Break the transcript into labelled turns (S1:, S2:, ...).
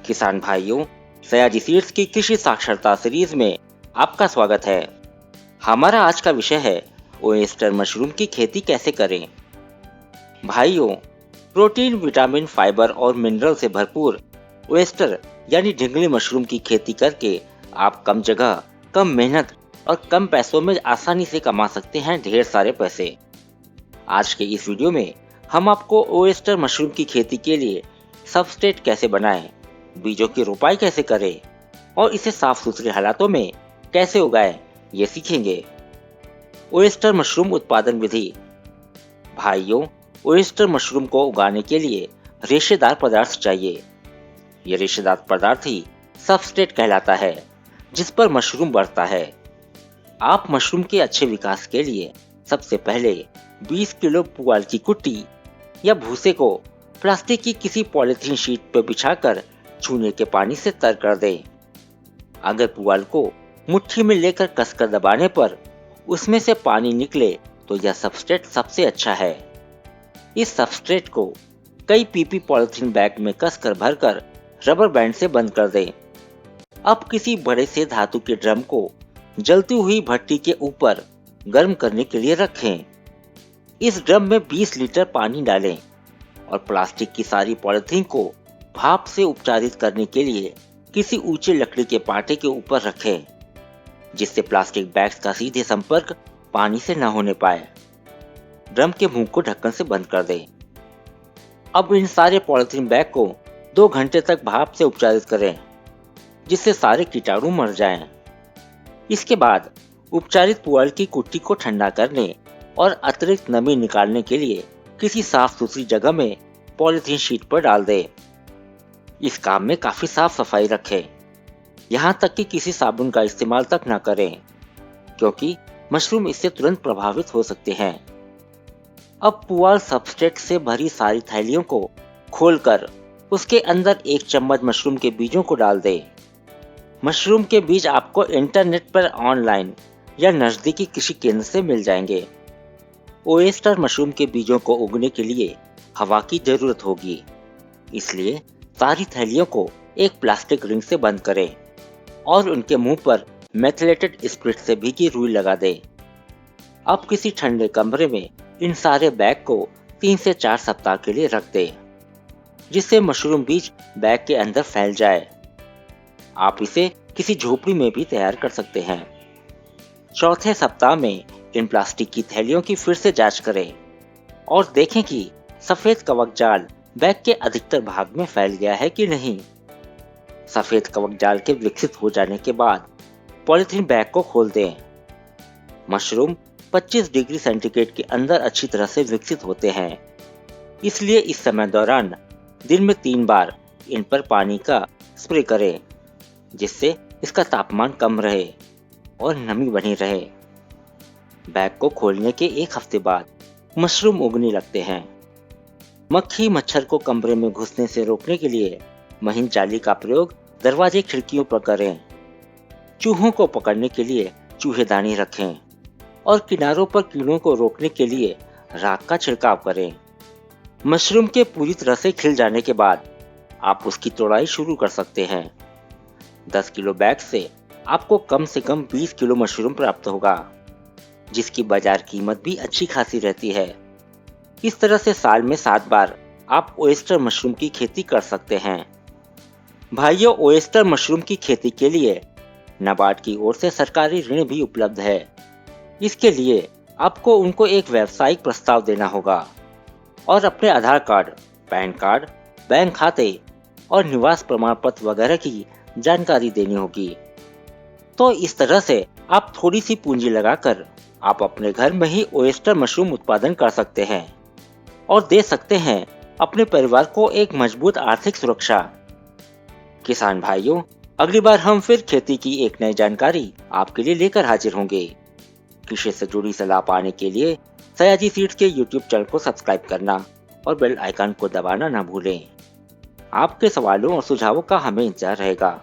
S1: किसान भाइयों, सयाजी सीड्स की कृषि साक्षरता सीरीज में आपका स्वागत है। हमारा आज का विषय है ओएस्टर मशरूम की खेती कैसे करें। भाइयों, प्रोटीन, विटामिन, फाइबर और मिनरल से भरपूर ओएस्टर यानी ढिंगली मशरूम की खेती करके आप कम जगह, कम मेहनत और कम पैसों में आसानी से कमा सकते हैं ढेर सारे पैसे। आज के इस वीडियो में हम आपको ओएस्टर मशरूम की खेती के लिए सबस्ट्रेट कैसे बनाएं, बीजों की रोपाई कैसे करें और इसे साफ सुथरे हालातों में कैसे उगाएं, ये सीखेंगे। ओएस्टर मशरूम उत्पादन विधि। भाइयों, ओएस्टर मशरूम को उगाने के लिए रेशेदार पदार्थ चाहिए। ये रेशेदार पदार्थ ही सबस्ट्रेट कहलाता है, जिस पर मशरूम बढ़ता है। आप मशरूम के अच्छे विकास के लिए सबसे पहले 20 किलो पुआल की कुट्टी या भूसे को प्लास्टिक की किसी पॉलीथीन शीट पर बिछाकर चूने के पानी से तर कर दें। अगर पुआल को मुट्ठी में लेकर कसकर दबाने पर उसमें से पानी निकले तो यह सबस्ट्रेट सबसे अच्छा है। इस सबस्ट्रेट को कई पीपी पॉलीथीन बैग में कसकर भरकर रबर बैंड से बंद कर दें। अब किसी बड़े से धातु के ड्रम को जलती हुई भट्टी के ऊपर गर्म करने के लिए रखें। इस ड्रम में 20 लीटर पानी डालें और प्लास्टिक की सारी पॉलीथीन को भाप से उपचारित करने के लिए किसी ऊंचे लकड़ी के पाटे के ऊपर रखें, जिससे प्लास्टिक बैग्स का सीधे संपर्क पानी से न होने पाए। ड्रम के मुंह को ढक्कन से बंद कर दें। अब इन सारे पॉलीथीन बैग को 2 घंटे तक भाप से उपचारित करें, जिससे सारे कीटाणु मर जाएं। इसके बाद उपचारित पुआल की कुट्टी को ठंडा करने और अतिरिक्त नमी निकालने के लिए किसी साफ सुथरी जगह में पॉलीथीन शीट पर डाल दें। इस काम में काफी साफ सफाई रखें, यहाँ तक कि किसी साबुन का इस्तेमाल तक न करें, क्योंकि मशरूम इससे तुरंत प्रभावित हो सकते हैं। अब पुआल सबस्ट्रेट से भरी सारी थैलियों को खोलकर उसके अंदर 1 चम्मच मशरूम के बीजों को डाल दें। मशरूम के बीज आपको इंटरनेट पर ऑनलाइन या नजदीकी कृषि केंद्र से मिल जाएंगे। ओएस्टर मशरूम के बीजों को उगने के लिए हवा की जरूरत होगी, इसलिए सारी थैलियों को एक प्लास्टिक रिंग से बंद करें और उनके मुंह पर मेथिलेटेड स्पिरिट से भीगी रुई लगा दें। अब किसी ठंडे कमरे में इन सारे बैग को 3 से 4 सप्ताह के लिए रख दें, जिससे मशरूम बीज बैग के अंदर फैल जाए। आप इसे किसी झोपड़ी में भी तैयार कर सकते हैं। चौथे सप्ताह में इन प्लास्टिक की थैलियों की फिर से जांच करें और देखें कि सफेद कवक जाल बैग के अधिकतर भाग में फैल गया है कि नहीं। सफेद कवक जाल के विकसित हो जाने के बाद पॉलीथीन बैग को खोल दें। मशरूम 25 डिग्री सेंटीग्रेड के अंदर अच्छी तरह से विकसित होते हैं, इसलिए इस समय दौरान दिन में 3 बार इन पर पानी का स्प्रे करें, जिससे इसका तापमान कम रहे और नमी बनी रहे। बैग को खोलने के 1 हफ्ते बाद मशरूम उगने लगते हैं। मक्खी मच्छर को कमरे में घुसने से रोकने के लिए महीन जाली का प्रयोग दरवाजे खिड़कियों पर करें। चूहों को पकड़ने के लिए चूहेदानी रखें और किनारों पर कीड़ों को रोकने के लिए राख का छिड़काव करें। मशरूम के पूरी तरह से खिल जाने के बाद आप उसकी तोड़ाई शुरू कर सकते हैं। 10 किलो बैग से आपको कम से कम 20 किलो मशरूम प्राप्त होगा, जिसकी बाजार कीमत भी अच्छी खासी रहती है। इस तरह से साल में 7 बार आप ओएस्टर मशरूम की खेती कर सकते हैं। भाइयों, ओएस्टर मशरूम की खेती के लिए नाबार्ड की ओर से सरकारी ऋण भी उपलब्ध है। इसके लिए आपको उनको एक व्यावसायिक प्रस्ताव देना होगा और अपने आधार कार्ड, पैन कार्ड, बैंक खाते और निवास प्रमाण पत्र वगैरह की जानकारी देनी होगी। तो इस तरह से आप थोड़ी सी पूंजी लगाकर आप अपने घर में ही ओएस्टर मशरूम उत्पादन कर सकते हैं और दे सकते हैं अपने परिवार को एक मजबूत आर्थिक सुरक्षा। किसान भाइयों, अगली बार हम फिर खेती की एक नई जानकारी आपके लिए लेकर हाजिर होंगे। कृषि से जुड़ी सलाह पाने के लिए सयाजी सीड्स के YouTube चैनल को सब्सक्राइब करना और बेल आइकन को दबाना ना भूलें। आपके सवालों और सुझावों का हमें इंतजार रहेगा।